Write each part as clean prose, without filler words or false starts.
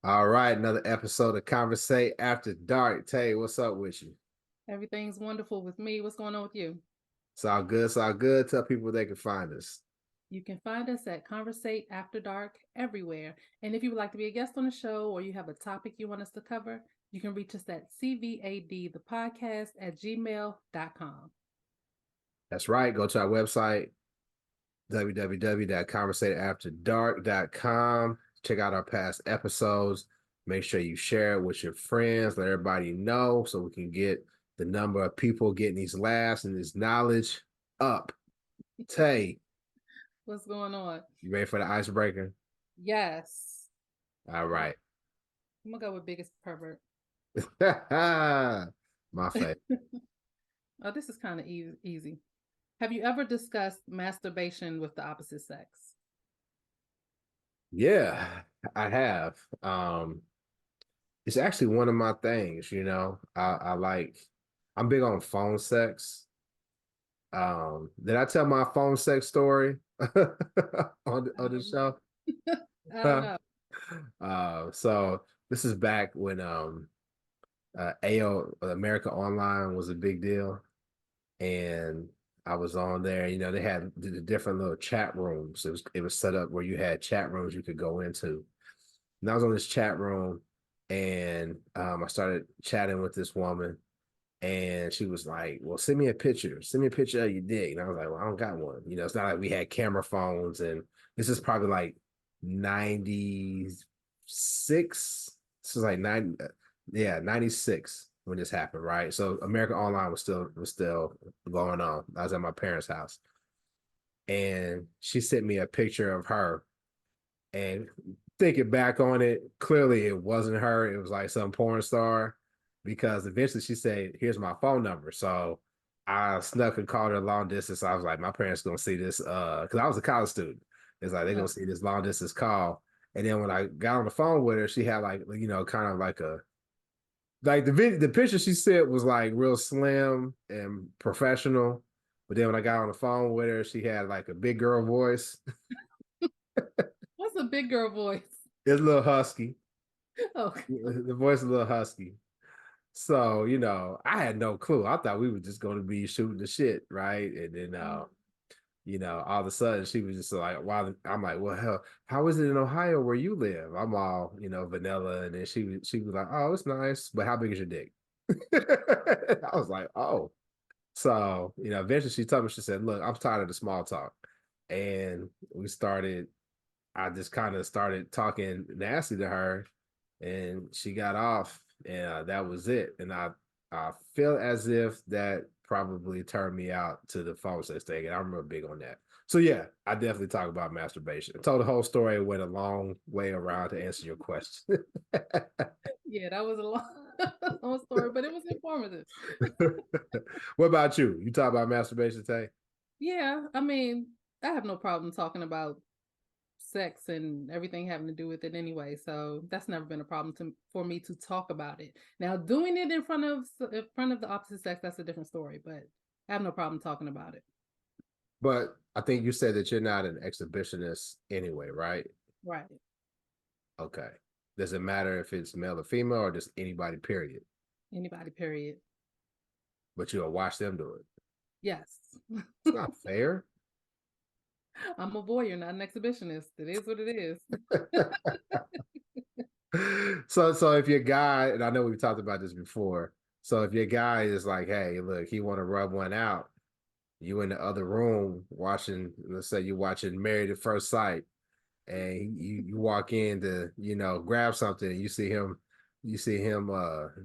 All right, another episode of Conversate After Dark. Tay, what's up with you? Everything's wonderful with me. What's going on with you? It's all good. It's all good. Tell people they can find us. You can find us at Conversate After Dark everywhere. And if you would like to be a guest on the show or you have a topic you want us to cover, you can reach us at CVAD, the podcast at gmail.com. That's right. Go to our website, www.conversateafterdark.com. Check out our past episodes. Make sure you share it with your friends. Let everybody know so we can get the number of people getting these laughs and this knowledge up. Tay, What's going on? you ready for the icebreaker? Yes. All I'm right. going to go with biggest pervert. My favorite. Oh, this is kind of easy. Have you ever discussed masturbation with the opposite sex? Yeah, I have. It's actually one of my things, I like I'm big on phone sex. Did I tell my phone sex story I on the don't show? know. I don't know. So this is back when AO America Online was a big deal, and I was on there. They had the different little chat rooms. It was set up where you had chat rooms you could go into. And I was on this chat room, and I started chatting with this woman, and she was like, "Well, send me a picture. Send me a picture of your dick." And I was like, "Well, I don't got one." It's not like we had camera phones, and this is probably like 96. This is like 90, yeah, 96 when this happened, right? So America Online was still going on. I was at my parents' house, and she sent me a picture of her, and thinking back on it, clearly it wasn't her. It was like some porn star, because eventually she said, "Here's my phone number." So I snuck and called her long distance. I was like, my parents gonna see this, because I was a college student. It's like they're Oh, gonna see this long distance call. And then when I got on the phone with her, she had like, kind of like the picture she sent was like real slim and professional. But then when I got on the phone with her, she had like a big girl voice. what's a big girl voice? It's a little husky. Oh, The voice is a little husky. So, I had no clue. I thought we were just going to be shooting the shit, right? And then, all of a sudden she was just like, wow. I'm like, well, hell, how is it in Ohio where you live? I'm all, vanilla. And then she was like, oh, it's nice, but how big is your dick? I was like, oh. So, eventually she told me, she said, look, I'm tired of the small talk. And I just kind of started talking nasty to her, and she got off, and that was it. And I feel as if that probably turned me out to the phone sex thing, and I'm real big on that. So yeah, I definitely talk about masturbation. I told the whole story, went a long way around to answer your question. yeah, that was a long, long story, but it was informative. What about you? You talk about masturbation, Tay? Yeah, I mean, I have no problem talking about sex and everything having to do with it anyway. So that's never been a problem for me to talk about it. Now, doing it in front of the opposite sex, that's a different story. But I have no problem talking about it. But I think you said that you're not an exhibitionist anyway, right? Right. Okay. Does it matter if it's male or female, or just anybody, period? Anybody, period. But you'll watch them do it. Yes. It's not fair. I'm a voyeur, not an exhibitionist. It is what it is. So if your guy, and I know we've talked about this before, so if your guy is like, hey, look, he want to rub one out, you in the other room watching, let's say you're watching Married at First Sight, and you walk in to, grab something, and you see him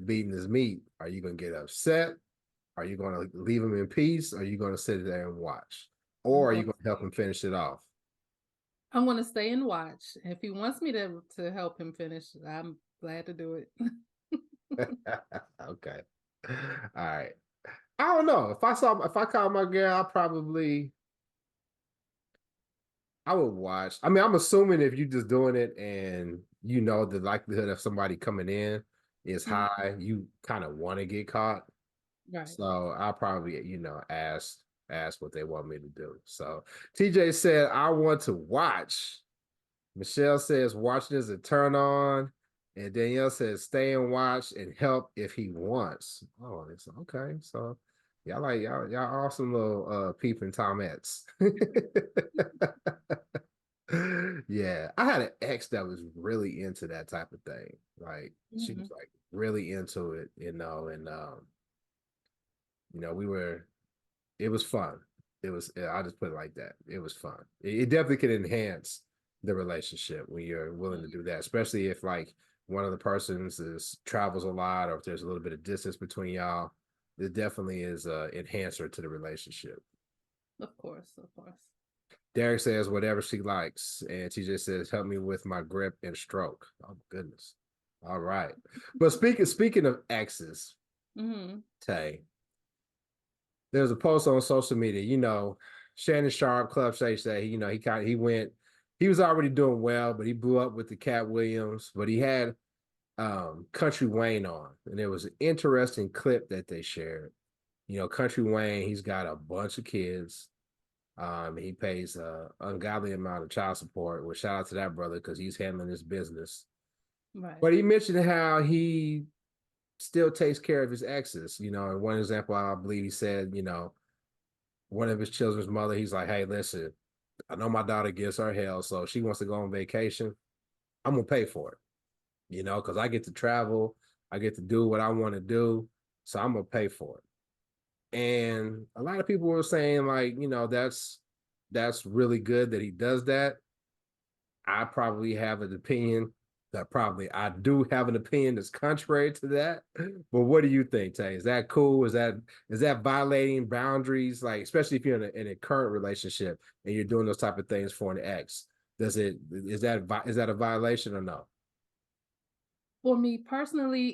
beating his meat, are you gonna get upset? Are you gonna leave him in peace? Or are you gonna sit there and watch? I'm Or are you going to gonna help him finish it off? I'm going to stay and watch. If he wants me to help him finish, I'm glad to do it. Okay. All right. I don't know. If I caught my girl, I would watch. I mean, I'm assuming if you're just doing it and the likelihood of somebody coming in is Mhm. high, you kind of want to get caught. Right. So I'll probably, ask what they want me to do. So TJ said, I want to watch. Michelle says watching is a turn on. And Danielle says, "Stay and watch and help if he wants." Oh, it's okay. So y'all awesome little peeping Tomettes. Yeah, I had an ex that was really into that type of thing. Like she was Mhm. like really into it, and we were. It was fun. It was. I just put it like that. It was fun. It definitely can enhance the relationship when you're willing to do that, especially if like one of the persons is travels a lot, or if there's a little bit of distance between y'all. It definitely is a enhancer to the relationship. Of course, of course. Derek says whatever she likes, and she just says, "Help me with my grip and stroke." Oh goodness. All right. But speaking of exes, Mhm. Tay, there's a post on social media. Shannon Sharp, Club Shay Shay. He was already doing well, but he blew up with the Cat Williams. But he had Country Wayne on, and there was an interesting clip that they shared. Country Wayne, he's got a bunch of kids. He pays a ungodly amount of child support. Well, shout out to that brother because he's handling his business. Right. But he mentioned how he still takes care of his exes. And one example, I believe he said, one of his children's mother, he's like, "Hey, listen, I know my daughter gives her hell, so if she wants to go on vacation, I'm gonna pay for it, because I get to travel, I get to do what I want to do, so I'm gonna pay for it." And a lot of people were saying, like, that's really good that he does that. I probably have an opinion that probably I do have an opinion that's contrary to that. But what do you think, Tay? Is that cool? Is that violating boundaries? Like, especially if you're in a current relationship and you're doing those type of things for an ex, is that a violation or no? For me personally,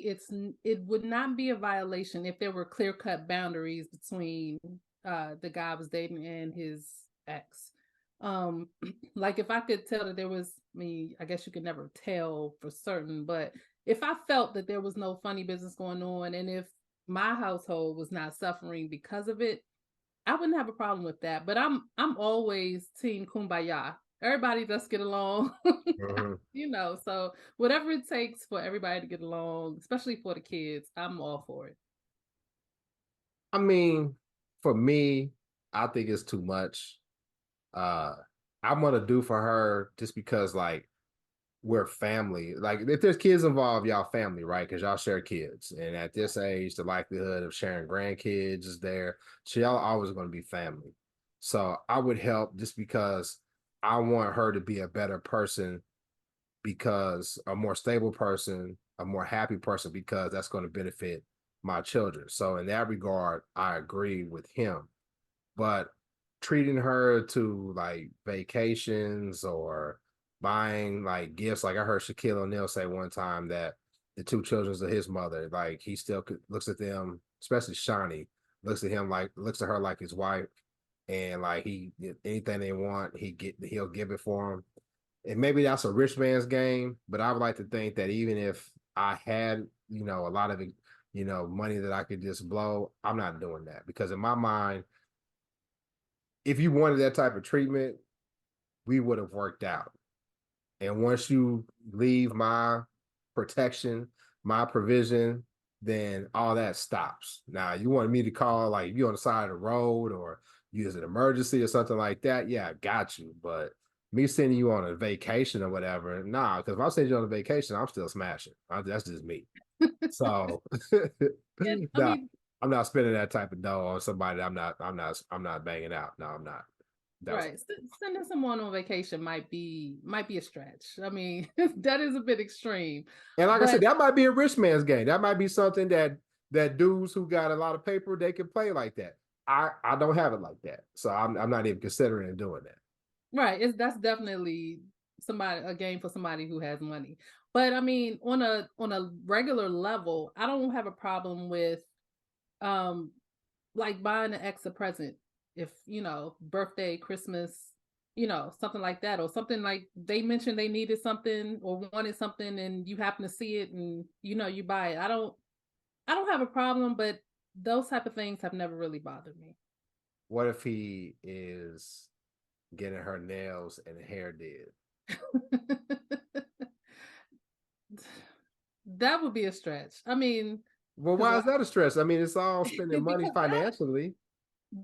it would not be a violation if there were clear-cut boundaries between the guy I was dating and his ex. Um like if I could tell that there was I guess you could never tell for certain, but if I felt that there was no funny business going on and if my household was not suffering because of it, I wouldn't have a problem with that, but I'm always team kumbaya. Everybody let's get along. Mhm. So whatever it takes for everybody to get along, especially for the kids, I'm all for it. I mean, for me, I think it's too much. Uh, I'm gonna do for her just because, like, we're family. Like, if there's kids involved, y'all family, right? Because y'all share kids, and at this age, the likelihood of sharing grandkids is there. So y'all always going to be family. So I would help just because I want her to be a better person, because a more stable person, a more happy person, because that's going to benefit my children. So in that regard, I agree with him. But treating her to like vacations or buying like gifts, like I heard Shaquille O'Neal say one time that the two children's of his mother, like he still looks at them, especially Shawnee, looks at her like his wife, and like anything they want, he'll give it for them. And maybe that's a rich man's game, but I would like to think that even if I had, a lot of, money that I could just blow, I'm not doing that, because in my mind, if you wanted that type of treatment, we would have worked out. And once you leave my protection, my provision, then all that stops. Now, you wanted me to call, like, you on the side of the road or use an emergency or something like that. Yeah, I got you. But me sending you on a vacation or whatever, nah, because if I send you on a vacation, I'm still smashing. That's just me. So, And I nah, mean, I'm not spending that type of dough on somebody that I'm not banging out. No, I'm not. That was right, sending someone on vacation might be a stretch. I mean, that is a bit extreme, And like I said, but that might be a rich man's game. That might be something that dudes who got a lot of paper, they can play like that. I don't have it like that, so I'm not even considering doing that. right, that's definitely somebody a game for somebody who has money. But I mean, on a regular level, I don't have a problem with um like buying an ex a present if birthday, Christmas, something like that, or something like they mentioned they needed something or wanted something and you happen to see it and you buy it. I don't have a problem, but those type of things have never really bothered me. What if he is getting her nails and hair did? That would be a stretch. I mean, Well, because why is that a stress? I mean, it's all spending money because that financially.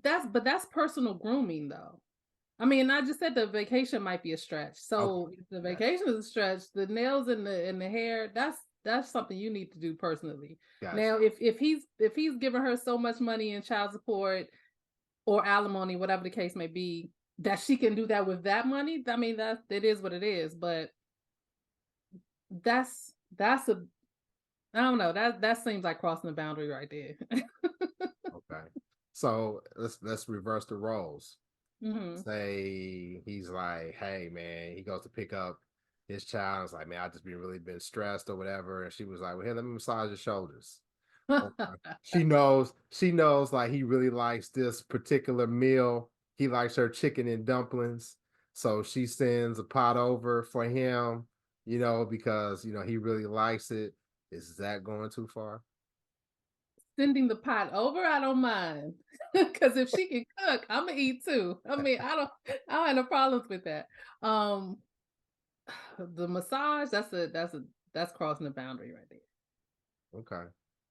that's personal grooming though. I mean, I just said the vacation might be a stretch. Okay, So if the gotcha, vacation is a stretch, the nails and the hair, that's something you need to do personally. gotcha. Now, if he's giving her so much money in child support or alimony, whatever the case may be, that she can do that with that money, I mean that it is what it is. But that's a I don't know, that seems like crossing the boundary right there. Okay. So let's reverse the roles. hmm Say he's like, hey man, he goes to pick up his child. It's like, man, I just been really stressed or whatever. And she was like, well, here, let me massage your shoulders. Or she knows like he really likes this particular meal. He likes her chicken and dumplings. So she sends a pot over for him, because he really likes it. Is that going too far? Sending the pot over, I don't mind. Cause if she can cook, I'ma eat too. I mean, I don't have no problems with that. Um, the massage, that's crossing the boundary right there. Okay.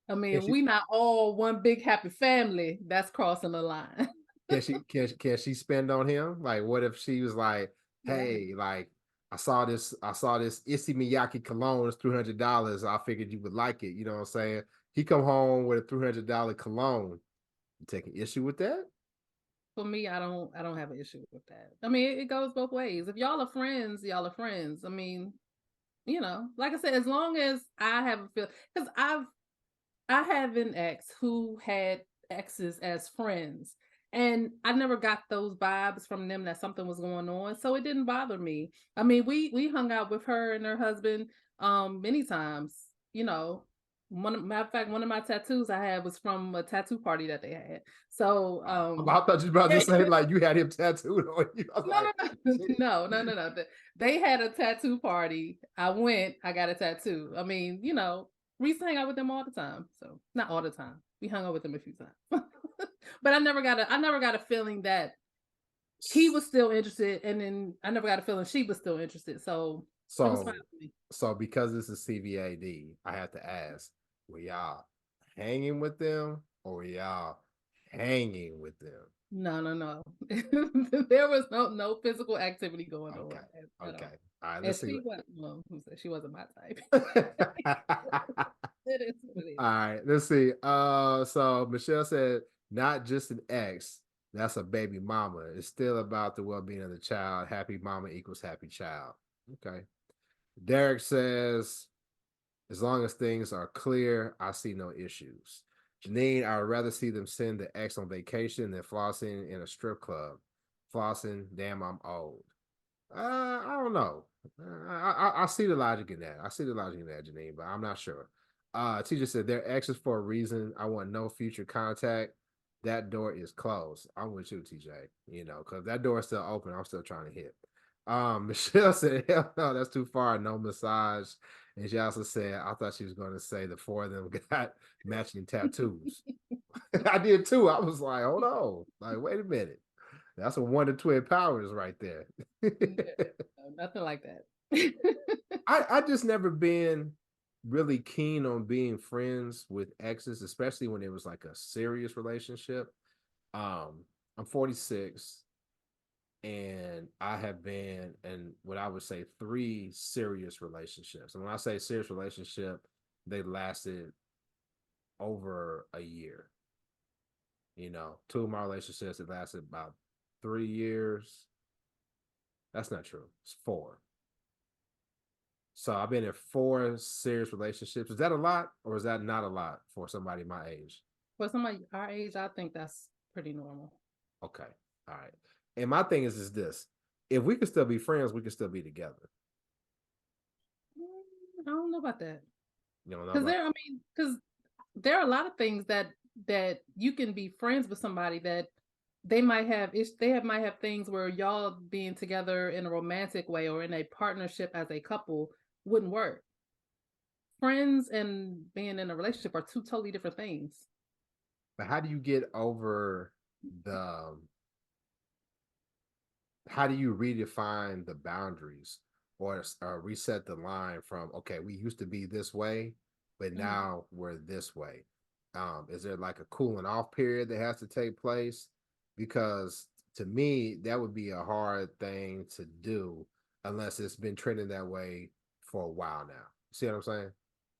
I Can mean, she we not all one big happy family. That's crossing the line. can she spend on him? Like, what if she was like, Yeah. "Hey, like, I saw this Issey Miyake cologne. It's $300. I figured you would like it." You know what I'm saying? He come home with a $300 cologne. You taking issue with that? For me, I don't have an issue with that. I mean, it goes both ways. If y'all are friends, y'all are friends. I mean, like I said, as long as I have a feel, because I have an ex who had exes as friends, and I never got those vibes from them that something was going on, so it didn't bother me. I mean, we hung out with her and her husband many times. You know, matter of fact, one of my tattoos I had was from a tattoo party that they had. So I thought you were about to say like you had him tattooed on you. I was no, like, no, no, shit. no. They had a tattoo party. I went. I got a tattoo. I mean, we used to hang out with them all the time. So not all the time. We hung out with them a few times. But I never got a feeling that he was still interested, and then I never got a feeling she was still interested. So it was fine So, for me. so because this is CVAD, I have to ask: were y'all hanging with them, or were y'all hanging with them? No, no, no. There was no physical activity going Okay. on at Okay. all. All right. And Let's see. she wasn't. Well, who said she wasn't my type? All It is what it is. right. Let's see. So Michelle said, not just an ex. That's a baby mama. It's still about the well-being of the child. Happy mama equals happy child. Okay. Derek says, as long as things are clear, I see no issues. Janine, I would rather see them send the ex on vacation than flossing in a strip club. Flossing, damn, I'm old. I don't know. I see the logic in that. I see the logic in that, Janine, but I'm not sure. Teacher said they're exes for a reason. I want no future contact. That door is closed. I'm with you, TJ. Because that door is still open. I'm still trying to hit. Michelle said, hell no, that's too far. No massage. And she also said, I thought she was going to say the four of them got matching tattoos. I did too. I was like, hold on. Like, wait a minute. That's a Wonder Twin Powers right there. Yeah, no, nothing like that. I just never been really keen on being friends with exes, especially when it was like a serious relationship. I'm 46 and I have been in what I would say three serious relationships. And when I say serious relationship, they lasted over a year. Two of my relationships that lasted about 3 years. That's not true. It's four. So I've been in four serious relationships. Is that a lot or is that not a lot for somebody my age? For somebody our age, I think that's pretty normal. Okay. All right. And my thing is this. If we could still be friends, we could still be together. I don't know about that. You don't know Because about there are a lot of things that you can be friends with somebody that they might have things where y'all being together in a romantic way or in a partnership as a couple wouldn't work. Friends and being in a relationship are two totally different things. but how do you get over the how do you redefine the boundaries or reset the line from, okay, we used to be this way, but Mhm. now we're this way? Is there like a cooling off period that has to take place? Because to me, that would be a hard thing to do unless it's been trending that way for a while now. See what I'm saying?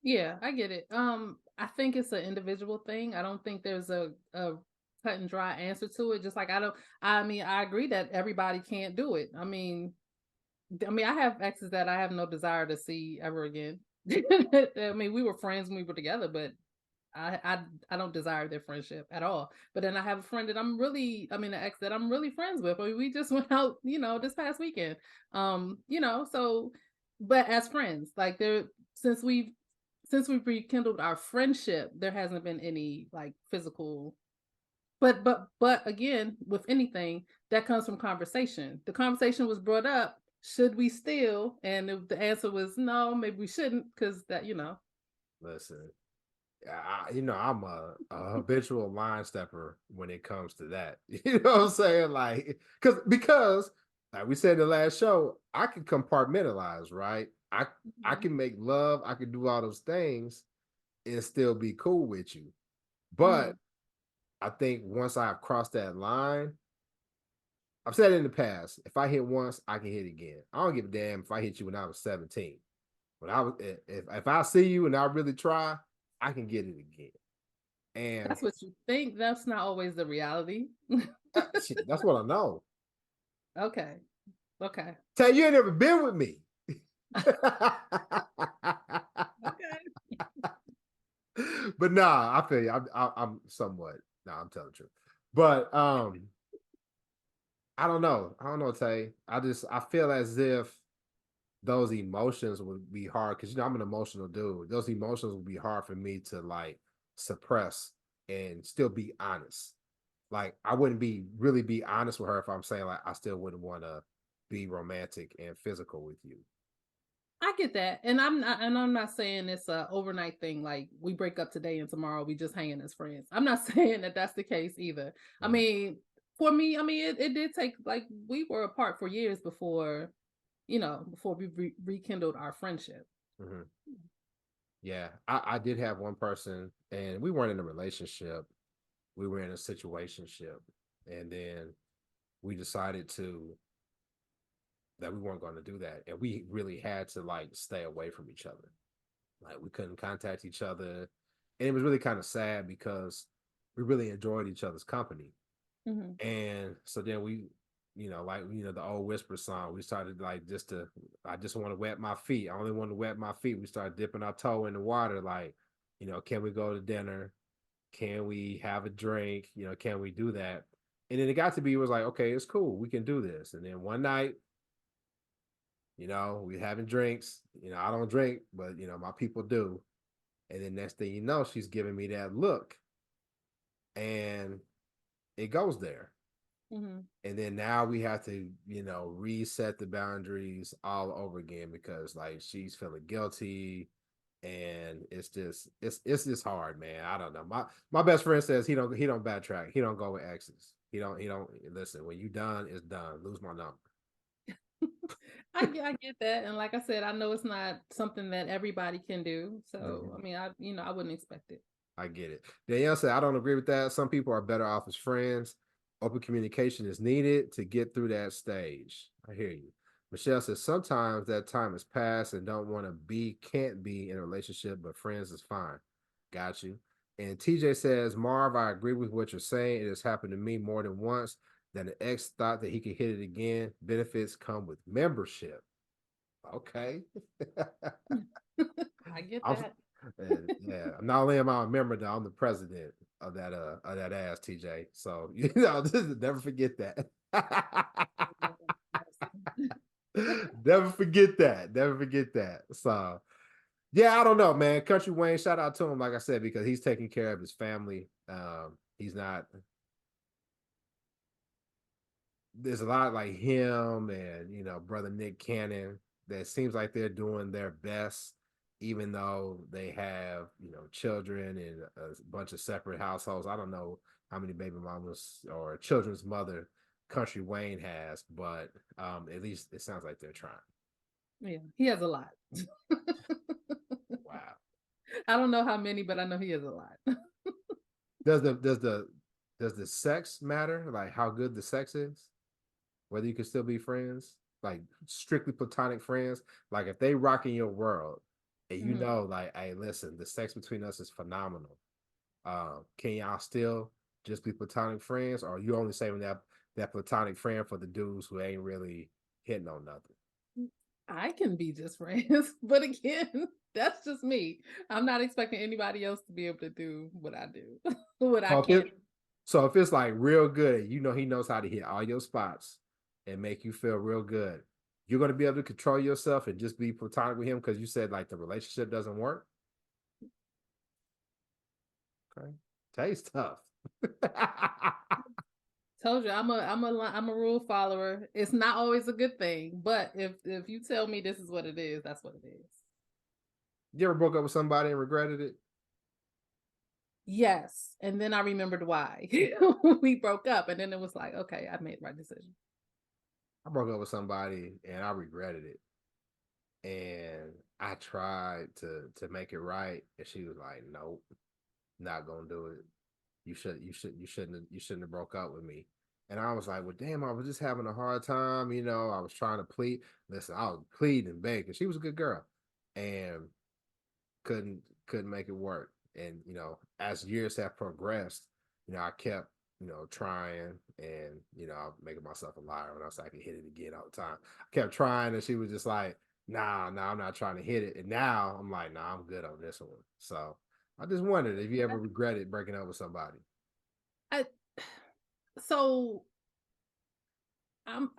Yeah, I get it. I think it's an individual thing. I don't think there's a cut and dry answer to it. Just like I mean, I agree that everybody can't do it. I mean, I have exes that I have no desire to see ever again. I mean, we were friends when we were together, but I don't desire their friendship at all. But then I have a friend that an ex that I'm really friends with. I mean, we just went out, this past weekend. So but as friends, like there since we've since we've rekindled our friendship, there hasn't been any like physical but again, with anything that comes from conversation. The conversation was brought up, should we still? And the answer was no, maybe we shouldn't, because that. Listen, I'm a habitual line stepper when it comes to that. You know what I'm saying? Like, because like we said in the last show, I can compartmentalize, right? I Mhm. can make love, I can do all those things and still be cool with you. Mhm. But I think once I've crossed that line, I've said it in the past, if I hit once, I can hit again. I don't give a damn if I hit you when I was 17. When I was if I see you and I really try, I can get it again. And That's what you think. That's not always the reality. shit, that's what I know. Okay. Okay. Tay, you ain't never been with me. Okay. But nah, I feel you. I'm somewhat. Nah, I'm telling the truth. But I don't know. I don't know, Tay. I feel as if those emotions would be hard because I'm an emotional dude. Those emotions would be hard for me to like suppress and still be honest. Like I wouldn't be honest with her if I'm saying like I still wouldn't want to be romantic and physical with you. I get that. And I'm not saying it's a overnight thing, like we break up today and tomorrow we just hanging as friends. I'm not saying that that's the case either. I Mhm, mean, for me, it did take, like, we were apart for years before we rekindled our friendship. mhm. Yeah, I did have one person, and we weren't in a relationship. We were in a situationship, and then we decided to that we weren't going to do that, and we really had to like stay away from each other. Like we couldn't contact each other, and it was really kind of sad because we really enjoyed each other's company. Mhm. And so then the old whisper song, we started like I just want to wet my feet. I only want to wet my feet. We started dipping our toe in the water, like, can we go to dinner? Can we have a drink? Can we do that? And then it got to be, it was like, okay, it's cool. We can do this. And then one night, we having drinks. I don't drink, but my people do. And then next thing you know, she's giving me that look. And it goes there. Mhm. And then now we have to reset the boundaries all over again because like she's feeling guilty, and it's just hard, man. I don't know. My best friend says he don't backtrack, he don't go with exes, he don't listen. When you done, it's done. Lose my number. I get that, and like I said, I know it's not something that everybody can do. So, Mhm. I wouldn't expect it. I get it. Danielle said, I don't agree with that. Some people are better off as friends. Open communication is needed to get through that stage. I hear you. Michelle says, sometimes that time has passed and don't want to can't be in a relationship, but friends is fine. Got you. And TJ says, Marv, I agree with what you're saying. It has happened to me more than once that an ex thought that he could hit it again. Benefits come with membership. Okay. I get I'm that. yeah. Not only am I a member, though, I'm the president of that ass, TJ. So never forget that. Lord have mercy. Never forget that. Never forget that. So yeah, I don't know, man. Country Wayne, shout out to him, like I said, because he's taking care of his family. He's not there's a lot like him and brother Nick Cannon that seems like they're doing their best, even though they have children and a bunch of separate households. I don't know how many baby mamas or children's mother Country Wayne has, but at least it sounds like they're trying. Yeah, he has a lot. Wow. I don't know how many, but I know he has a lot. Does the sex matter? Like how good the sex is? Whether you can still be friends, like strictly platonic friends. Like if they rock in your world, and you Mhm. know, like, hey, listen, the sex between us is phenomenal. Can y'all still just be platonic friends, or are you only saving that platonic friend for the dudes who ain't really hitting on nothing? I can be just friends, but again, that's just me. I'm not expecting anybody else to be able to do what I do, what I So if can't. it's like real good, you know he knows how to hit all your spots and make you feel real good. You're gonna be able to control yourself and just be platonic with him because you said like the relationship doesn't work. Okay, taste tough. Told you, I'm a rule follower. It's not always a good thing, but if you tell me this is what it is, that's what it is. You ever broke up with somebody and regretted it? Yes, and then I remembered why we broke up, and then it was like, okay, I made the right decision. I broke up with somebody and I regretted it. And I tried to make it right, and she was like, "Nope, not gonna do it. You shouldn't have broke up with me." And I was like, "Well, damn, I was just having a hard time, you know. I was trying to plead. Listen, I was pleading and begging. She was a good girl, and couldn't make it work. And as years have progressed, I kept trying, and I'm making myself a liar when I say I can hit it again all the time. I kept trying, and she was just like, nah, I'm not trying to hit it. And now I'm like, nah, I'm good on this one. So I just wondered if you ever regretted breaking up with somebody. I, so I'm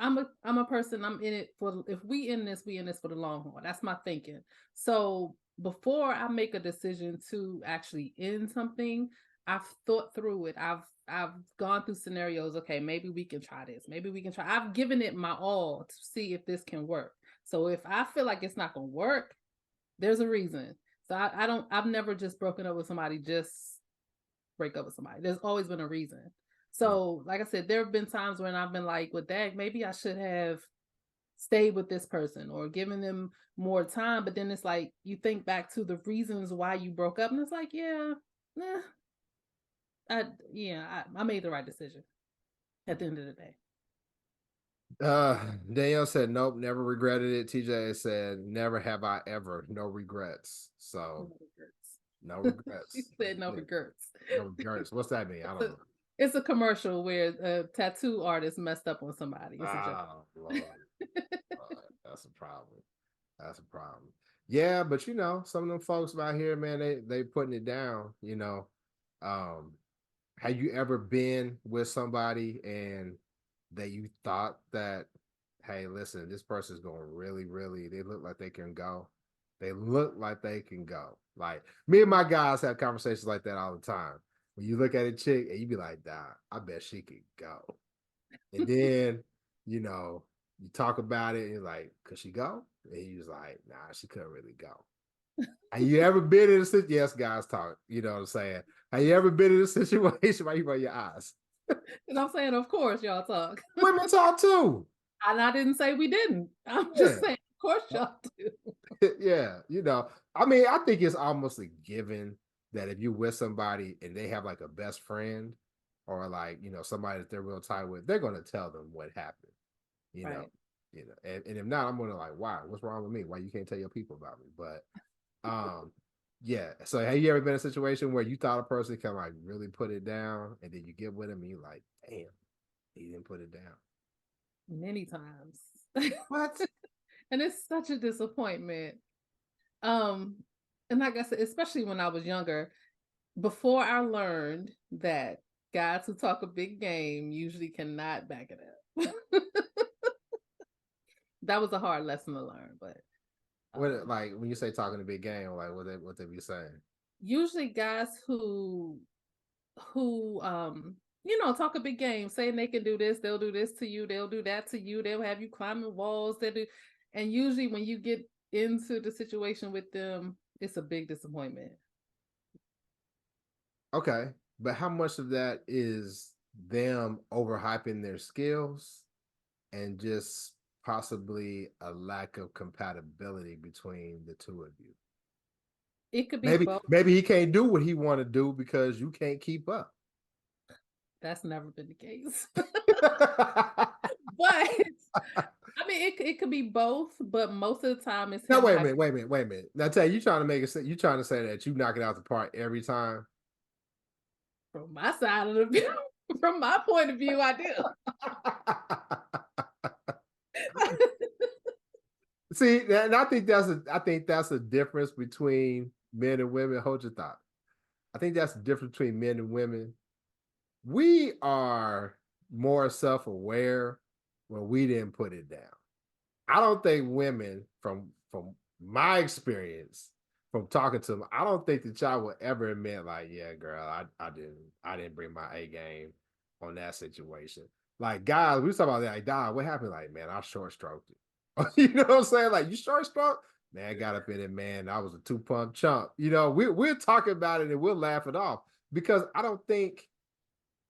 a person. I'm in it for if we in this for the long haul. That's my thinking. So before I make a decision to actually end something, I've thought through it. I've gone through scenarios. Okay, maybe we can try this. Maybe we can try. I've given it my all to see if this can work. So if I feel like it's not gonna work, there's a reason. So I don't. I've never just broken up with somebody just break up with somebody. There's always been a reason. Mm. So, like I said, there have been times when I've been like, well, dang, maybe I should have stayed with this person or given them more time. But then it's like you think back to the reasons why you broke up, and it's like, yeah, nah, I made the right decision at the end of the day. Danielle said, nope, never regretted it. TJ said, never have I ever, no regrets. No So no regrets. She regrets. said no Yeah, regrets. no regrets. What's that mean? I It's don't a, know. it's a commercial where a tattoo artist messed up on somebody. It's a joke. Oh Lord. Lord, that's a problem. That's a problem. Yeah, but some of them folks out here, man, they putting it down. Um, have you ever been with somebody and that you thought that, hey, listen, this person's going really, really, they look like they can go. They look like they can go. Like me and my guys have conversations like that all the time. When you look at a chick and you be like, nah, I bet she could go. And then, you know, you talk about it and you're like, could she go? And he was like, nah, she couldn't really go. Have you ever been in a situation? Yes, guys talk, you know what I'm saying? Have you ever been in a situation where you roll your eyes? And I'm saying, of course, y'all talk. Women talk too. And I didn't say we didn't. I'm just Yeah. saying, of course, y'all do. Yeah. I mean, I think it's almost a given that if you're with somebody and they have like a best friend or like, somebody that they're real tight with, they're going to tell them what happened, you know, Right. and if not, I'm going to like, why, what's wrong with me? Why you can't tell your people about me? But, um, yeah. So have you ever been in a situation where you thought a person can like really put it down and then you get with him and you're like, damn, he didn't put it down. Many times. What? And it's such a disappointment. Um, and like I said, especially when I was younger, before I learned that guys who talk a big game usually cannot back it up. That was a hard lesson to learn, but What, um like when you say talking a big game, like what they be saying? usually guys who talk a big game, saying they can do this, they'll do this to you, they'll do that to you, they'll have you climbing walls, they do, and usually when you get into the situation with them, it's a big disappointment. Okay, but how much of that is them overhyping their skills and just possibly a lack of compatibility between the two of you. It could be Maybe both. maybe he can't do what he want to do because you can't keep up. That's never been the case. But I mean, it could be both, but most of the time it's Now him wait a like minute, wait a minute, wait a minute. Now tell you trying to make it you trying to say that you knock it out the park every time. from my side of the view, from my point of view, I do. See, and I think that's a difference between men and women. Hold your thought. I think that's the difference between men and women. We are more self-aware when we didn't put it down. I don't think women, from my experience, from talking to them, I don't think that y'all will ever admit, like, yeah, girl, I didn't bring my A game on that situation. Like guys, we was talking about that. Like, dog, what happened? Like, man, I short stroked it. You know what I'm saying? Like, you short stroke? Man, I got up in it, man. I was a two-pump chump. You know, we're talking about it and we'll laugh it off because I don't think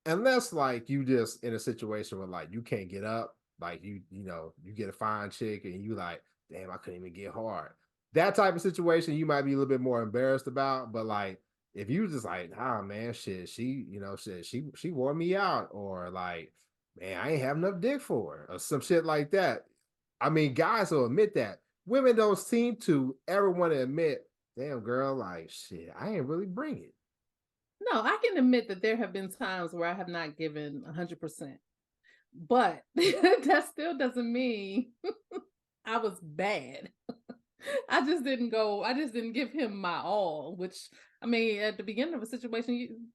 unless like you just in a situation where like you can't get up, like you know, you get a fine chick and you like, damn, I couldn't even get hard. That type of situation you might be a little bit more embarrassed about, but like if you just like, ah man, shit, she, you know, shit, she wore me out, or like, man, I ain't have enough dick for her, or some shit like that. I mean, guys will admit that. Women don't seem to ever want to admit, damn girl, like shit, I ain't really bring it. No, I can admit that there have been times where I have not given 100%, but that still doesn't mean I was bad. I just didn't give him my all, which I mean, at the beginning of a situation,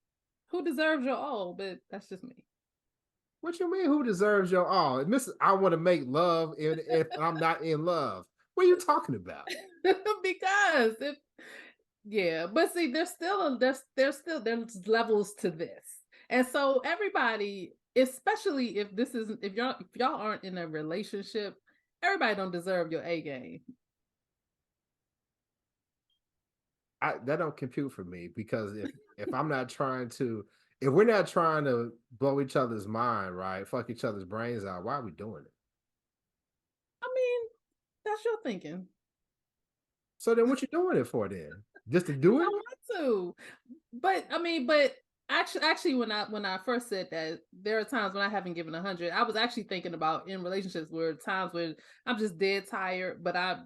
who deserves your all? But that's just me. What you mean? Who deserves your all? Miss, I want to make love, and if I'm not in love, what are you talking about? Because if yeah, but see, there's levels to this. And so everybody, especially if this isn't if y'all aren't in a relationship, everybody don't deserve your A game. That don't compute for me because if I'm not trying to, if we're not trying to blow each other's mind, right? Fuck each other's brains out. Why are we doing it? I mean, that's your thinking. So then, what you doing it for then? Just to Because do I it? want to. But I mean, but actually when I first said that, there are times when I haven't given 100. I was actually thinking about in relationships where times when I'm just dead tired, but I've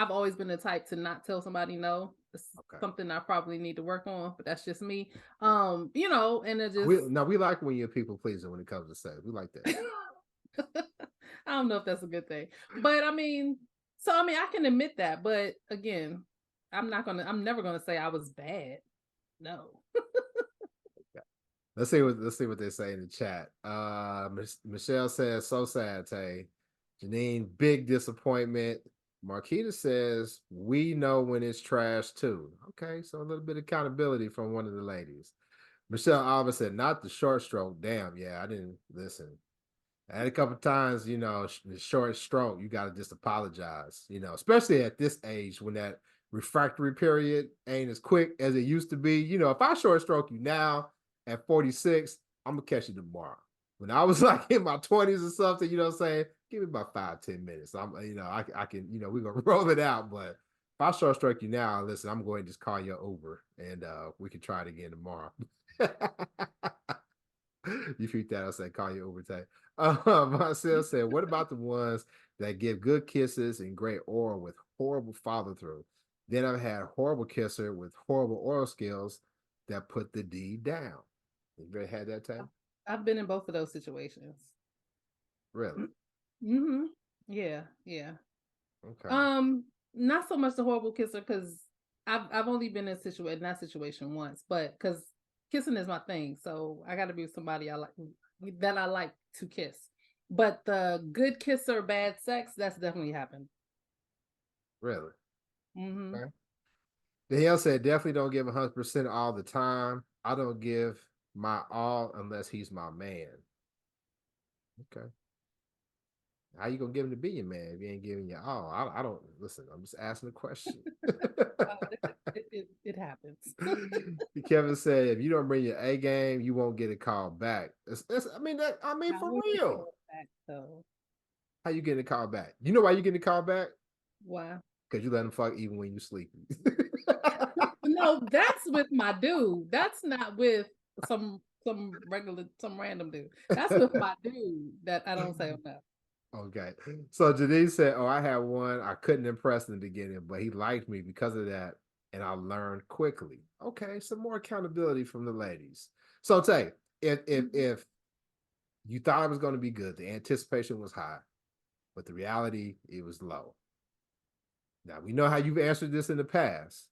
always been the type to not tell somebody no. It's Okay. something I probably need to work on, but that's just me. You know, and it We just no, we like when you're people pleasing when it comes to sex. We like that. I don't know if that's a good thing. But I mean, so I mean I can admit that, but again, I'm never gonna say I was bad. No. Let's see what they say in the chat. Michelle says, so sad, Tay. Janine, big disappointment. Marquita says, we know when it's trash too. Okay, so a little bit of accountability from one of the ladies. Michelle Alva said, not the short stroke. Damn, yeah, I didn't listen. I had a couple times, you know, the short stroke, you got to just apologize, you know, especially at this age when that refractory period ain't as quick as it used to be. You know, if I short stroke you now at 46, I'm gonna catch you tomorrow. When I was like in my 20s or something, you know what I'm saying? Give me about 5, 10 minutes. You know, I can, you know, we're gonna roll it out. But if I short stroke you now, listen, I'm going to just call you over and we can try it again tomorrow. You treat that, I'll say, call you overtime. Marcel said, what about the ones that give good kisses and great oral with horrible follow through? Then I've had horrible kisser with horrible oral skills that put the D down. You ever had that time? I've been in both of those situations. Really? Mm-hmm. Yeah, yeah. Okay. Um, Not so much the horrible kisser because I've only been in that situation once, but because kissing is my thing, so I got to be with somebody I like to kiss. But the good kisser, bad sex, that's definitely happened. Really? Mm-hmm. Okay. Danielle said, definitely don't give 100% all the time. I don't give my all unless he's my man. Okay. How you gonna give him to be your man if you ain't giving your all? I don't listen. I'm just asking a question. It happens. Kevin said, if you don't bring your A game, you won't get a call back. I mean that. I mean I for will get real. called back though. How you getting the call back? You know why you getting the call back? Wow. Because you let him fuck even when you sleepy. No, that's with my dude. That's not with some random dude. That's with my dude that I don't say enough. Okay. So Janine said, "Oh, I had one. I couldn't impress in the beginning, but he liked me because of that, and I learned quickly." Okay, some more accountability from the ladies. So Tay, if you thought it was going to be good, the anticipation was high, but the reality it was low. Now we know how you've answered this in the past,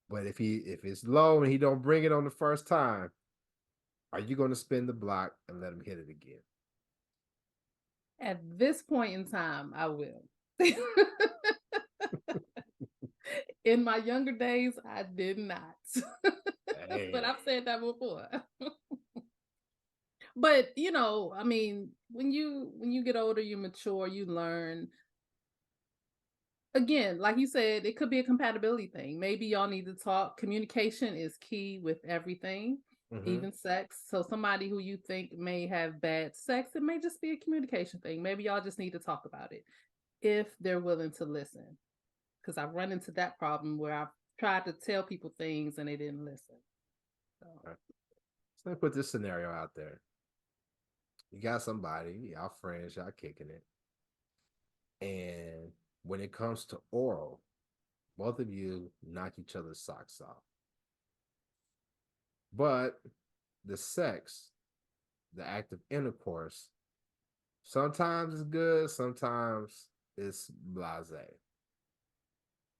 but if it's low and he don't bring it on the first time, are you going to spin the block and let him hit it again? At this point in time, I will. In my younger days, I did not. But Hey. I've said that before. But I mean, when you get older, you mature, you learn. Again, like you said, it could be a compatibility thing. Maybe y'all need to talk. Communication is key with everything, Mm-hmm. even sex. So somebody who you think may have bad sex, it may just be a communication thing. Maybe y'all just need to talk about it if they're willing to listen. Because I've run into that problem where I've tried to tell people things and they didn't listen. So, Right. So let me put this scenario out there. You got somebody, y'all friends, y'all kicking it. And when it comes to oral, both of you knock each other's socks off. But the sex, the act of intercourse, sometimes it's good, sometimes it's blase.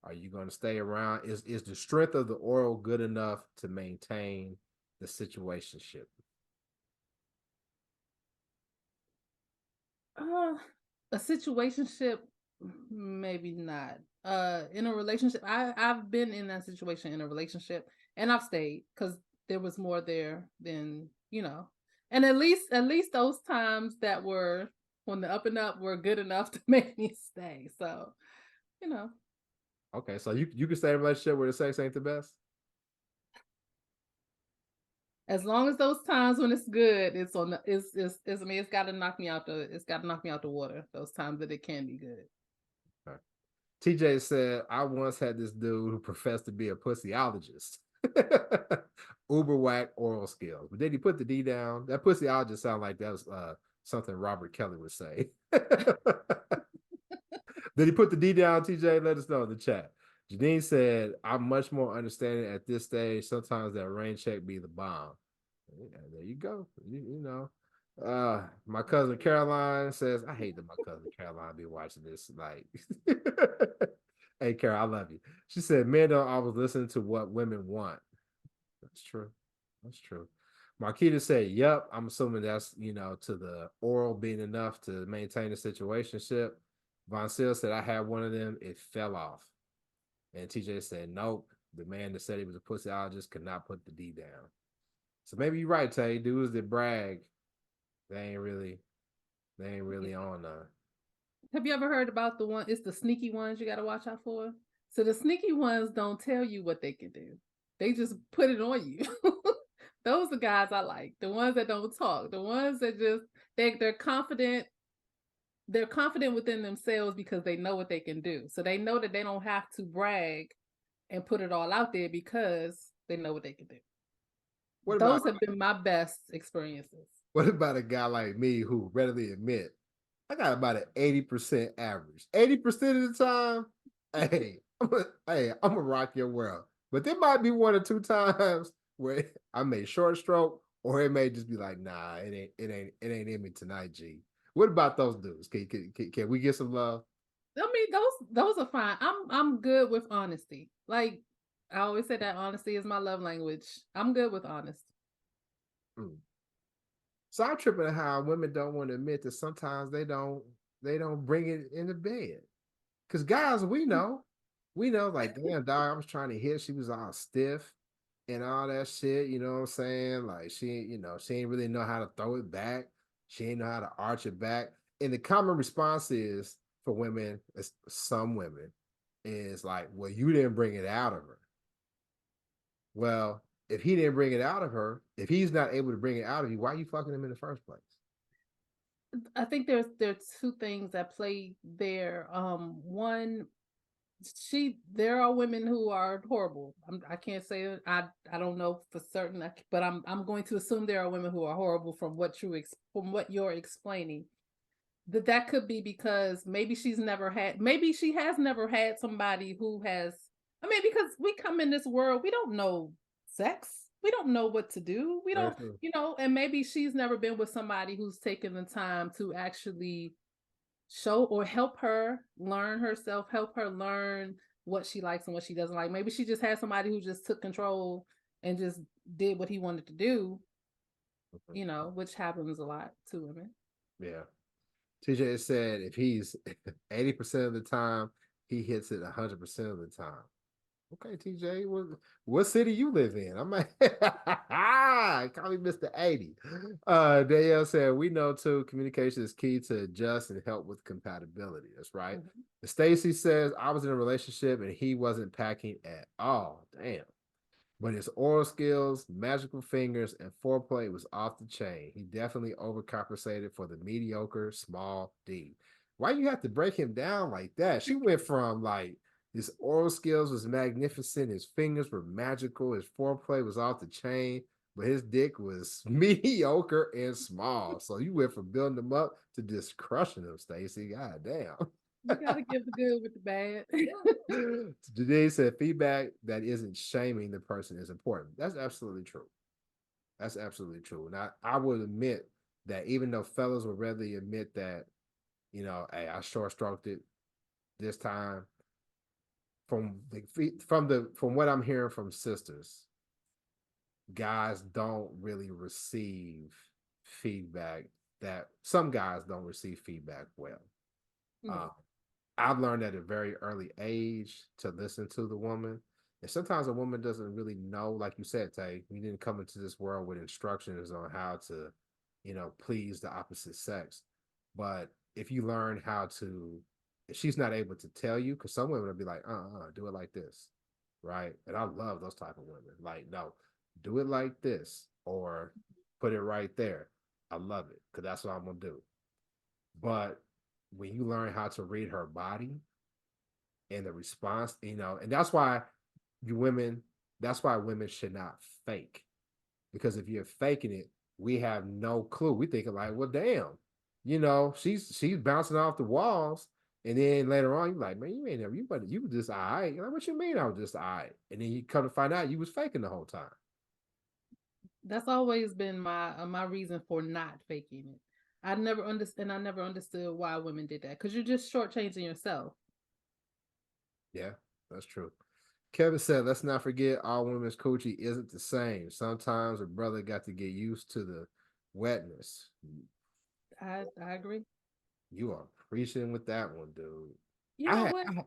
Are you going to stay around? Is the strength of the oral good enough to maintain the situationship? uh, a situationship, maybe not. In a relationship, I've been in that situation in a relationship, and I've stayed because there was more there than and at least those times that were on the up and up were good enough to make me stay. So you know, Okay, so you can stay in a relationship where the sex ain't the best. as long as those times when it's good, it's on the it's I mean it's got to knock me out the water. Those times that it can be good. Okay. TJ said, I once had this dude who professed to be a pussyologist. Uber whack oral skills. But did he put the D down? That pussyologist sounded like that was something Robert Kelly would say. Did he put the D down, TJ? Let us know in the chat. Janine said, I'm much more understanding at this stage. Sometimes that rain check be the bomb. Yeah, there you go. You know. My cousin Caroline says, I hate that my cousin Caroline be watching this. Like, hey, Carol, I love you. She said, men don't always listen to what women want. That's true. That's true. Marquita said, yep. I'm assuming that's, to the oral being enough to maintain the situationship. Von Sil said, I had one of them. It fell off. And TJ said, nope. The man that said he was a pussyologist could not put the D down. So maybe you're right, Tay. Dudes that brag, they ain't really, on. Have you ever heard about the one? It's the sneaky ones you got to watch out for. So the sneaky ones don't tell you what they can do. They just put it on you. Those are guys I like. The ones that don't talk. The ones that just they're confident. They're confident within themselves because they know what they can do. So they know that they don't have to brag and put it all out there because they know what they can do. What about Those have been my best experiences. what about a guy like me who readily admit I got about an 80% average. 80% of the time, hey, I'm gonna rock your world. But there might be one or two times where I may short stroke, or it may just be like, nah, it ain't in me tonight, G. What about those dudes? Can we get some love? I mean, those are fine. I'm good with honesty. Like I always say that honesty is my love language. I'm good with honest. Mm. So I'm tripping at how women don't want to admit that sometimes they don't bring it in the bed. Cause guys, we know, like, damn, dog, I was trying to hit, she was all stiff and all that shit. You know what I'm saying? Like, she ain't really know how to throw it back. She ain't know how to arch it back. And the common response is for women, some women, is like, well, you didn't bring it out of her. Well, if he didn't bring it out of her, if he's not able to bring it out of you, why are you fucking him in the first place? I think there's two things that play there. One, there are women who are horrible. I can't say it. I don't know for certain, but I'm going to assume there are women who are horrible from from what you're explaining. That could be because maybe she has never had somebody who has. I mean, because we come in this world, we don't know sex. We don't know what to do. We Very don't, true. and maybe she's never been with somebody who's taken the time to actually show or help her learn herself, help her learn what she likes and what she doesn't like. Maybe she just had somebody who just took control and just did what he wanted to do, Mhm. which happens a lot to women. Yeah. TJ said if he's 80% of the time, he hits it 100% of the time. Okay, TJ, what city you live in? I'm like, call me Mr. 80. Danielle said, we know too, communication is key to adjust and help with compatibility. That's right. Mhm. Stacy says, I was in a relationship and he wasn't packing at all. Damn. But his oral skills, magical fingers, and foreplay was off the chain. He definitely overcompensated for the mediocre small D. Why you have to break him down like that? She went from like his oral skills was magnificent, his fingers were magical, his foreplay was off the chain, but his dick was mediocre and small. So you went from building him up to just crushing him, Stacy. God damn. You gotta give the good with the bad. Today said feedback that isn't shaming the person is important. That's absolutely true. That's absolutely true. And I would admit that even though fellas would readily admit that, hey, I short stroked it this time, from what I'm hearing from sisters, guys don't really receive feedback that some guys don't receive feedback well. Yeah. Uh, I've learned at a very early age to listen to the woman. And sometimes a woman doesn't really know, like you said, Tay, you didn't come into this world with instructions on how to, please the opposite sex. But if you learn how to, if she's not able to tell you, because some women will be like, do it like this. Right. And I love those type of women. Like, no, do it like this or put it right there. I love it because that's what I'm going to do. But when you learn how to read her body and the response, and you women, that's why women should not fake. Because if you're faking it, we have no clue. We thinking like, well, damn, she's bouncing off the walls. And then later on, you're like, man, you ain't never, you were just all right. Like, what you mean I was just all right? And then you come to find out you was faking the whole time. That's always been my reason for not faking it. I never understood why women did that because you're just shortchanging yourself. Yeah, that's true. Kevin said, let's not forget all women's coochie isn't the same. Sometimes a brother got to get used to the wetness. I agree. You are preaching with that one, dude. You I know had, what? I had,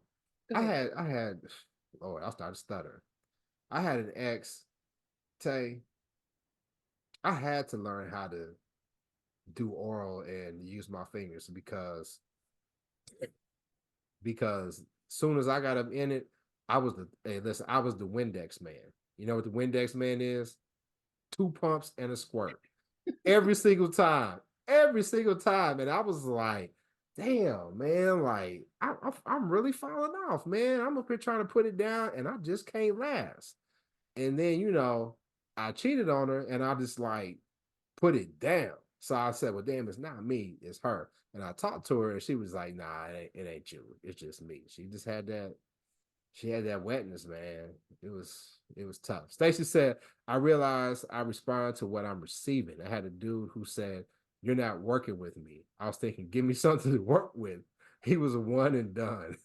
Go I ahead. had, I had, Lord, I started stuttering. I had an ex, Tay. I had to learn how to do oral and use my fingers because soon as I got up in it, I was the Windex man. You know what the Windex man is? Two pumps and a squirt every single time, every single time. And I was like, damn, man, like I'm really falling off, man. I'm up here trying to put it down and I just can't last. And then, I cheated on her and I just like put it down. So I said, well, damn, it's not me, it's her. And I talked to her and she was like, nah, it ain't you. It's just me. She had that wetness, man. It was tough. Stacy said, I realized I respond to what I'm receiving. I had a dude who said, you're not working with me. I was thinking, give me something to work with. He was a one and done.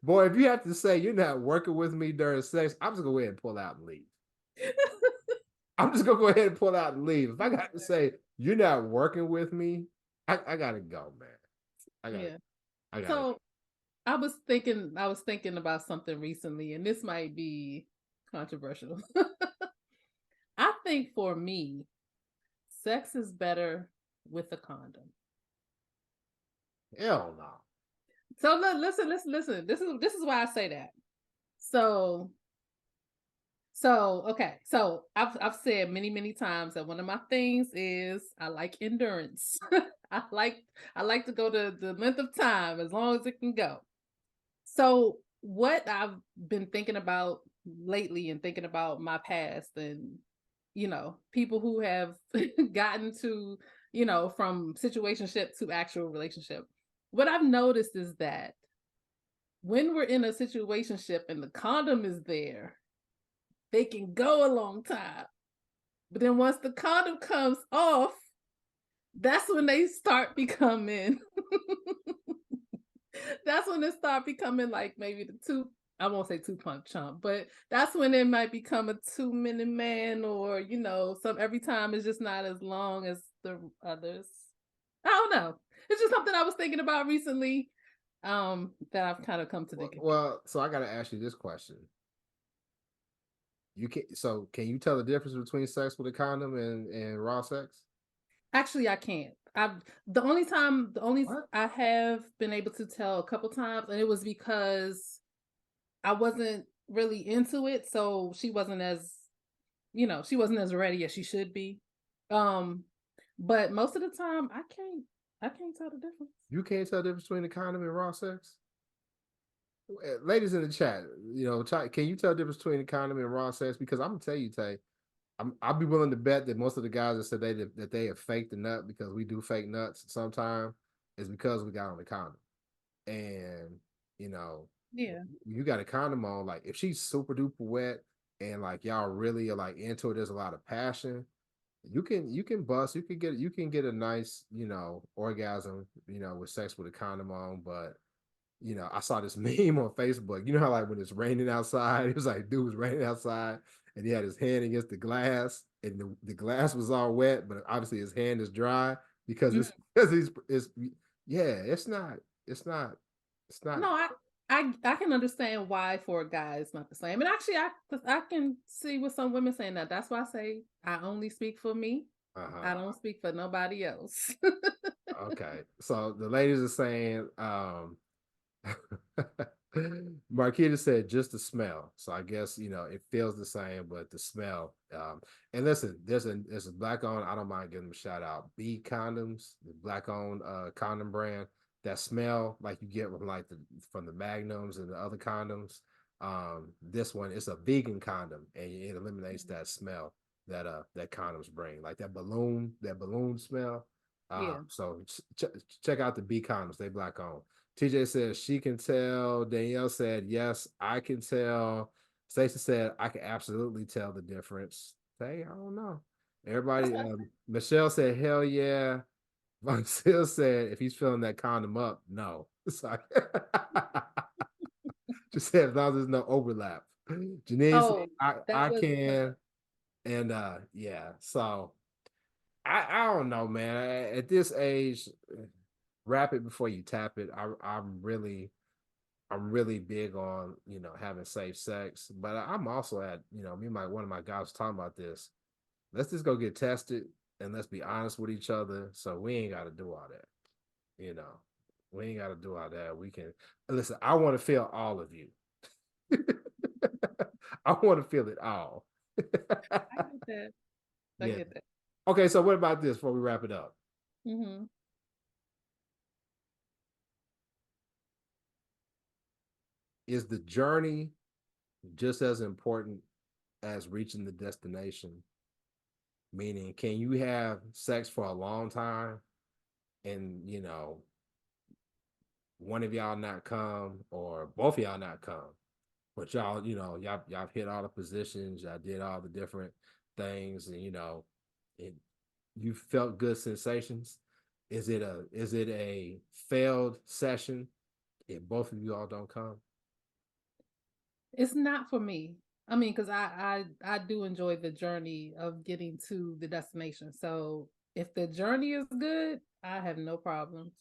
Boy, if you have to say you're not working with me during sex, I'm just gonna go ahead and pull out and leave. I'm just gonna go ahead and pull out and leave. If I got to say you're not working with me, I gotta go, man. I gotta Yeah. I gotta So I was thinking about something recently, and this might be controversial. I think for me, sex is better with a condom. hell no. So listen. This is why I say that. So okay. So I've said many times that one of my things is I like endurance. I like to go the length of time as long as it can go. So what I've been thinking about lately and thinking about my past and people who have gotten to, from situationship to actual relationship. What I've noticed is that when we're in a situationship and the condom is there, they can go a long time. But then once the condom comes off, that's when they start becoming that's when it start becoming like maybe the two, I won't say two punch chump, but that's when it might become a 2 minute man, or some every time is just not as long as the others. I don't know. It's just something I was thinking about recently, that I've kind of come to the conclusion. Well, so I got to ask you this question. Can you tell the difference between sex with a condom and raw sex? Actually, I can't. The only What? I have been able to tell a couple times, and it was because I wasn't really into it, so she wasn't as ready as she should be. Um, but most of the time, I can't tell the difference. You can't tell the difference between a condom and raw sex? Ladies in the chat, can you tell the difference between a condom and raw sex? Because I'm gonna tell you, Tay, I'll be willing to bet that most of the guys that said that they have faked the nut, because we do fake nuts sometimes, is because we got on the condom. And you know, Yeah. you got a condom on, like if she's super duper wet and like y'all really are like into it, there's a lot of passion. You can bust, you can get a nice, orgasm, with sex with a condom on. But I saw this meme on Facebook. You know how like when it's raining outside, it was like dude was raining outside and he had his hand against the glass and the glass was all wet, but obviously his hand is dry because Mhm. it's because it's yeah, it's not. No, I can understand why for a guy it's not the same. And actually, I can see with some women saying that. That's why I say I only speak for me. Uh-huh. I don't speak for nobody else. Okay. So the ladies are saying, Marquita said just the smell. So I guess it feels the same, but the smell. And listen, there's a black owned. I don't mind giving them a shout out. B condoms, the black owned condom brand that smell like you get from the Magnums and the other condoms. This one is a vegan condom, and it eliminates that smell that condoms bring, like that balloon smell. Yeah. So check out the B condoms. They black owned. TJ says she can tell. Danielle said, yes, I can tell. Stacey said, I can absolutely tell the difference. Hey, I don't know. That's Everybody, what Michelle said, hell yeah. Von Sil said, if he's filling that condom up, no. Sorry. Just said, as long as there's no overlap. Janine said, Oh, that I was can. And yeah, so I don't know, man. At this age, wrap it before you tap it. I'm really big on having safe sex, but I'm also at me and one of my guys was talking about this. Let's just go get tested and let's be honest with each other. So we ain't got to do all that. You know, we ain't got to do all that. We can listen. I want to feel all of you. I want to feel it all. I get that. I Yeah. get that. Okay. So what about this before we wrap it up? Mhm. Is the journey just as important as reaching the destination? Meaning, can you have sex for a long time and one of y'all not come or both of y'all not come, but y'all hit all the positions, y'all did all the different things, and it, you felt good sensations. Is it a failed session if both of you all don't come? It's not for me. I mean, because I do enjoy the journey of getting to the destination. So if the journey is good, I have no problems.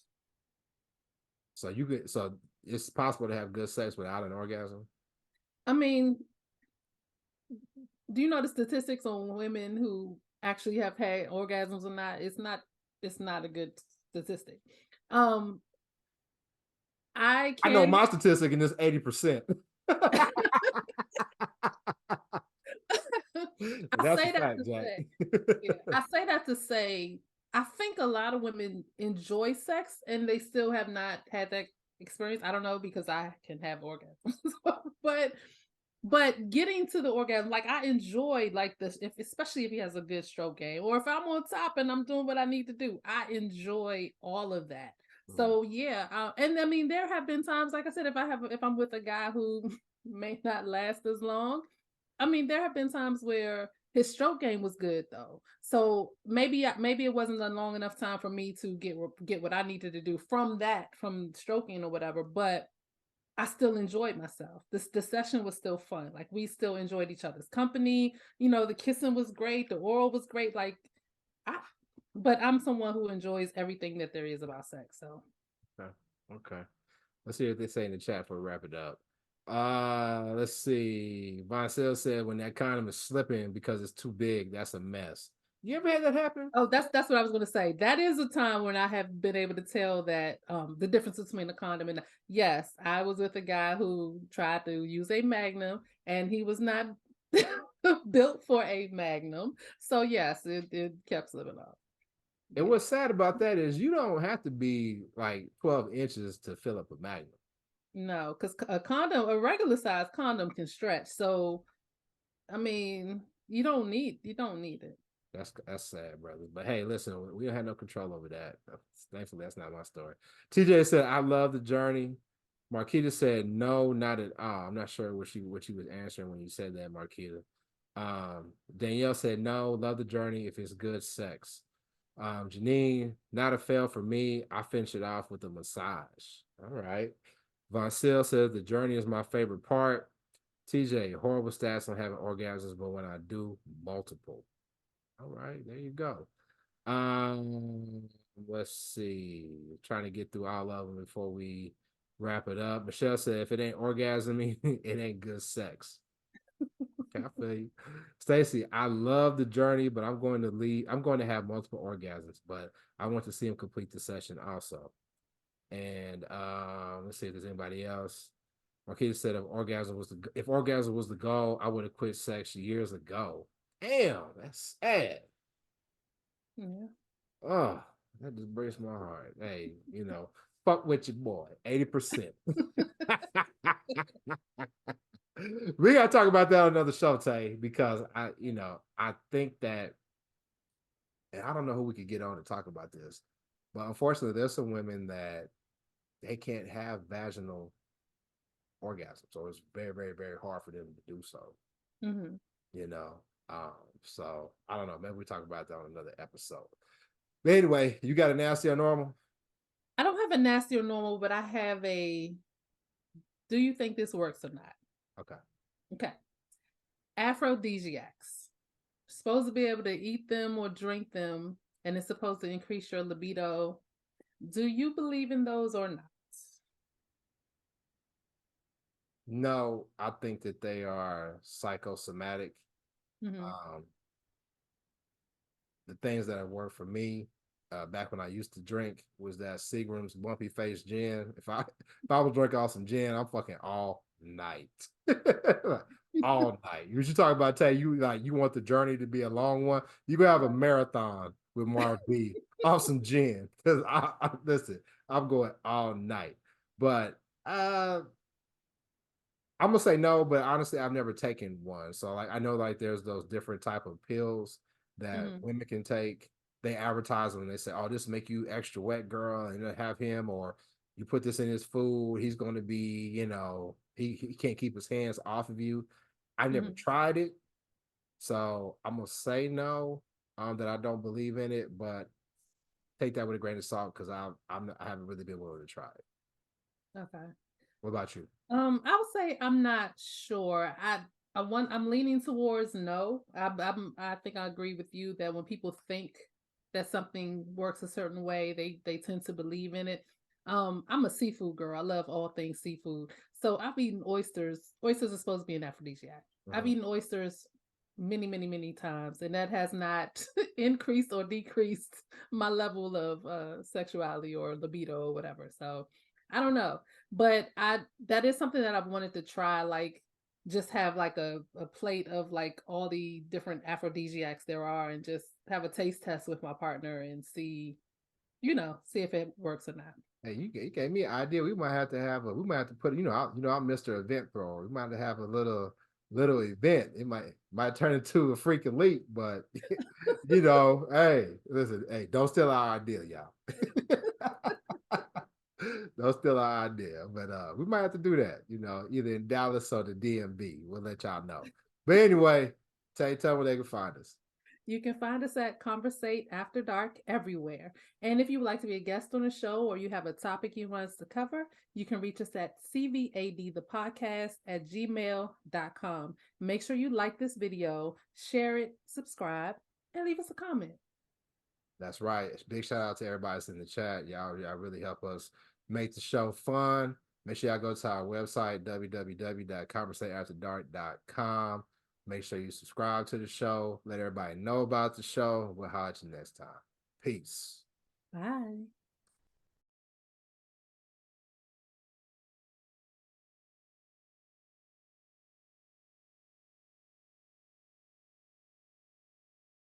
So it's possible to have good sex without an orgasm. I mean, do you know the statistics on women who actually have had orgasms or not? It's not a good statistic. Um, I I know can my statistic and it's 80%. I That's a say that fact, to Jack. say, yeah, I say that to say I think a lot of women enjoy sex and they still have not had that experience. I don't know because I can have orgasms. but getting to the orgasm, like I enjoy like this, if especially if he has a good stroke game, or if I'm on top and I'm doing what I need to do, I enjoy all of that. Mhm. So yeah, and I mean there have been times, like I said, if I'm with a guy who may not last as long, I mean there have been times where his stroke game was good though. So maybe it wasn't a long enough time for me to get what I needed to do from stroking or whatever, but I still enjoyed myself. The session was still fun. Like we still enjoyed each other's company. You know, the kissing was great, the oral was great. I but I'm someone who enjoys everything that there is about sex. So Okay. Okay. Let's see what they say in the chat before we wrap it up. Let's see. Von Sale said when that condom is slipping because it's too big, that's a mess. You ever had that happen? oh, that's what I was gonna say. That is a time when I have been able to tell that the difference between a condom and yes, I was with a guy who tried to use a magnum and he was not built for a magnum. So yes, it kept slipping off. And Yeah. what's sad about that is you don't have to be like 12 inches to fill up a magnum. No, because a regular size condom can stretch. So I mean, you don't need it. That's sad, brother. But hey, listen, we don't have no control over that. Thankfully, that's not my story. TJ said, "I love the journey." Marquita said, "No, not at all." I'm not sure what she was answering when you said that, Marquita. Danielle said, "No, love the journey if it's good sex." Janine, not a fail for me. I finish it off with a massage. All right. Von Sil says the journey is my favorite part. TJ, horrible stats on having orgasms, but when I do, multiple. All right, there you go. Um, let's see. Trying to get through all of them before we wrap it up. Michelle said, if it ain't orgasming, it ain't good sex. Okay, I feel you. Stacy, I love the journey, but I'm going to leave. I'm going to have multiple orgasms, but I want to see him complete the session also. And let's see if there's anybody else. Marquita said if orgasm was the goal, I would have quit sex years ago. Damn, that's sad. Yeah. Oh, that just breaks my heart. Hey, fuck with your boy, 80%. We gotta talk about that on another show, Tay, because I think that, and I don't know who we could get on to talk about this, but unfortunately, there's some women that they can't have vaginal orgasms, so it's very, very, very hard for them to do so. Hmm. You know, so I don't know. Maybe we talk about that on another episode. But anyway, you got a nasty or normal? I don't have a nasty or normal, but I have a do you think this works or not? Okay. Okay. Aphrodisiacs. Supposed to be able to eat them or drink them, and it's supposed to increase your libido. Do you believe in those or not? No, I think that they are psychosomatic. Hmm. Um, the things that have worked for me back when I used to drink was that Seagram's bumpy face gin. If I was drinking all some gin, I'm fucking all night. All night. You should talk about Tay. You want the journey to be a long one. You can have a marathon with Marv B off some gin. Because listen, I'm going all night. But I'm gonna say no, but honestly, I've never taken one. So like I know like there's those different type of pills that Hmm. women can take. They advertise them and they say, "Oh, this make you extra wet, girl," and have him, or you put this in his food, he's gonna be, he can't keep his hands off of you. I never Hmm. tried it, so I'm gonna say no. That I don't believe in it, but take that with a grain of salt because I haven't really been willing to try it. Okay. What about you? I would say I'm not sure. I'm leaning towards no. I think I agree with you that when people think that something works a certain way, they tend to believe in it. I'm a seafood girl. I love all things seafood. So I've eaten oysters. Oysters are supposed to be an aphrodisiac. I've Uh-huh. eaten oysters many, many, many times, and that has not increased or decreased my level of sexuality or libido or whatever. So I don't know, but I that is something that I've wanted to try. Like just have like a plate of like all the different aphrodisiacs there are and just have a taste test with my partner and see, see if it works or not. Hey, you gave me an idea. We might have to put, I'm Mr. Event Thrower. We might have to have a little event. It might turn into a freaking leap, but hey, listen, hey, don't steal our idea, y'all. Don't steal our idea. But we might have to do that, either in Dallas or the DMV. We'll let y'all know. But anyway, tell them where they can find us. You can find us at Conversate After Dark everywhere. And if you would like to be a guest on the show or you have a topic you want us to cover, you can reach us at cvadthepodcast@gmail.com. Make sure you like this video, share it, subscribe, and leave us a comment. That's right. Big shout out to everybody that's in the chat. Y'all really help us make the show fun. Make sure y'all go to our website, www.conversateafterdark.com. Make sure you subscribe to the show. Let everybody know about the show. We'll holler at you next time. Peace. Bye.